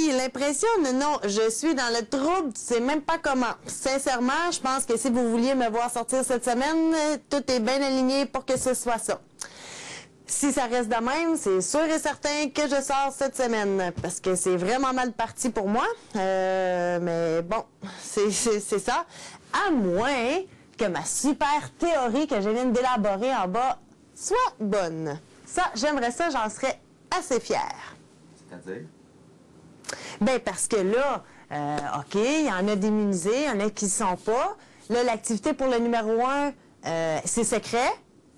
Sophie, l'impression, non, je suis dans le trouble, tu sais même pas comment. Sincèrement, je pense que si vous vouliez me voir sortir cette semaine, tout est bien aligné pour que ce soit ça. Si ça reste de même, c'est sûr et certain que je sors cette semaine, parce que c'est vraiment mal parti pour moi. Mais bon, c'est ça. À moins que ma super théorie que je viens d'élaborer en bas soit bonne. Ça, j'aimerais ça, j'en serais assez fière. C'est-à-dire? Bien, parce que là, OK, il y en a d'immunisés, il y en a qui ne sont pas. Là, l'activité pour le numéro 1, c'est secret.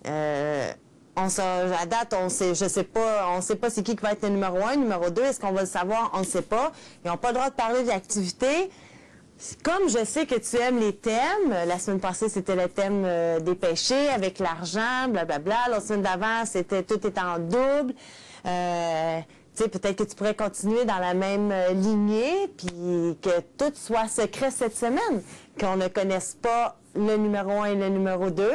À date, je sais pas, on ne sait pas c'est qui va être le numéro 1, numéro 2. Est-ce qu'on va le savoir? On ne sait pas. Ils n'ont pas le droit de parler de l'activité. Comme je sais que tu aimes les thèmes, la semaine passée, c'était le thème des péchés avec l'argent, blablabla. La semaine d'avant, c'était tout est en double. Tu sais, peut-être que tu pourrais continuer dans la même lignée, puis que tout soit secret cette semaine, qu'on ne connaisse pas le numéro 1 et le numéro 2.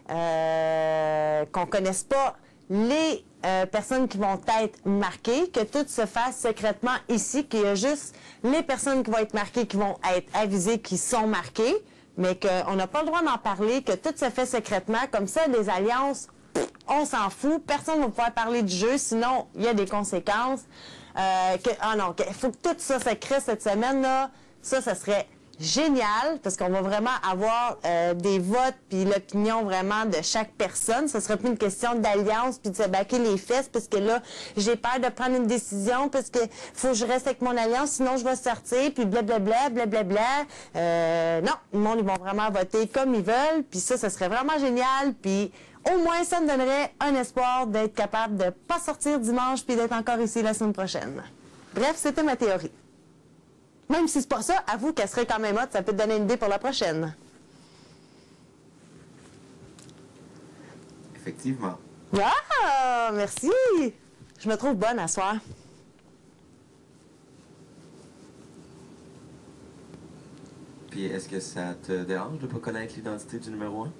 Qu'on ne connaisse pas les personnes qui vont être marquées, que tout se fasse secrètement ici, qu'il y a juste les personnes qui vont être marquées, qui vont être avisées, qui sont marquées, mais qu'on n'a pas le droit d'en parler, que tout se fait secrètement. Comme ça, les alliances, on s'en fout, personne ne va pouvoir parler du jeu, sinon il y a des conséquences. Il faut que tout ça se crée cette semaine-là. Ça serait génial, parce qu'on va vraiment avoir des votes puis l'opinion vraiment de chaque personne. Ce sera plus une question d'alliance puis de se baquer les fesses, parce que là, j'ai peur de prendre une décision parce que faut que je reste avec mon alliance, sinon je vais sortir, puis blablabla, blablabla. Non, le monde, ils vont vraiment voter comme ils veulent, puis ça serait vraiment génial, puis au moins, ça me donnerait un espoir d'être capable de pas sortir dimanche puis d'être encore ici la semaine prochaine. Bref, c'était ma théorie. Même si c'est pas ça, avoue qu'elle serait quand même hot, ça peut te donner une idée pour la prochaine. Effectivement. Ah, merci! Je me trouve bonne à soir. Puis est-ce que ça te dérange de ne pas connaître l'identité du numéro 1?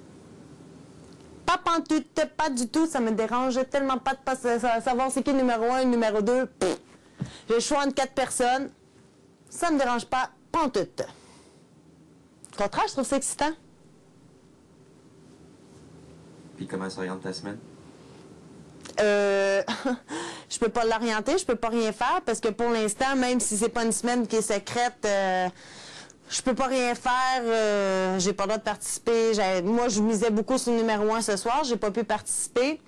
Pas pantoute, pas du tout, ça me dérange tellement pas de pas savoir c'est qui le numéro 1 et le numéro 2. J'ai le choix entre 4 personnes. Ça me dérange pas, pantoute. Au contraire, je trouve ça excitant. Puis comment s'oriente ta semaine? Je peux pas l'orienter, je peux pas rien faire, parce que pour l'instant, même si c'est pas une semaine qui est secrète, je peux pas rien faire, j'ai pas le droit de participer. Moi, je misais beaucoup sur le numéro 1 ce soir, j'ai pas pu participer.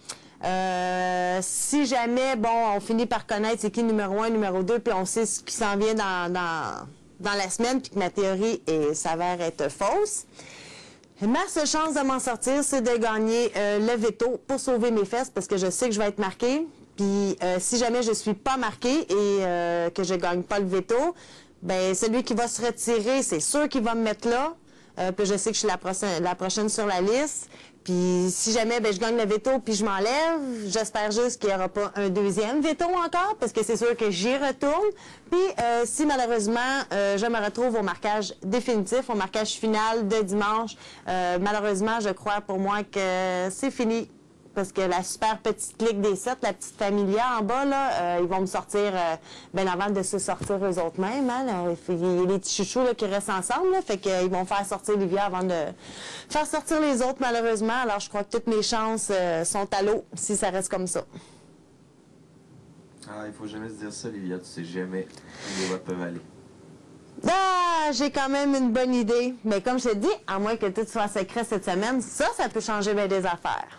Si jamais, bon, on finit par connaître c'est qui le numéro 1, numéro 2, puis on sait ce qui s'en vient dans la semaine, puis que ma théorie s'avère être fausse, ma seule chance de m'en sortir, c'est de gagner le veto pour sauver mes fesses, parce que je sais que je vais être marquée. Puis si jamais je suis pas marquée et que je gagne pas le veto, ben celui qui va se retirer, c'est sûr qu'il va me mettre là. Puis je sais que je suis la prochaine sur la liste. Puis si jamais je gagne le veto puis je m'enlève, j'espère juste qu'il n'y aura pas un deuxième veto encore, parce que c'est sûr que j'y retourne. Puis si malheureusement je me retrouve au marquage définitif, au marquage final de dimanche, malheureusement je crois pour moi que c'est fini. Parce que la super petite clique des 7, la petite familia en bas, là, ils vont me sortir bien avant de se sortir eux autres mêmes. Hein, il y a les petits chouchous là, qui restent ensemble, là, fait qu'ils vont faire sortir Livia avant de faire sortir les autres, malheureusement. Alors, je crois que toutes mes chances sont à l'eau si ça reste comme ça. Ah, il faut jamais se dire ça, Livia. Tu sais jamais où les votes peuvent aller. Ah, j'ai quand même une bonne idée. Mais comme je te dis, à moins que tout soit secret cette semaine, ça peut changer bien des affaires.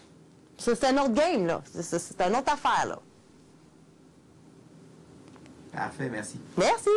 Ça, c'est un autre game, là. C'est une autre affaire, là. Parfait, merci. Merci.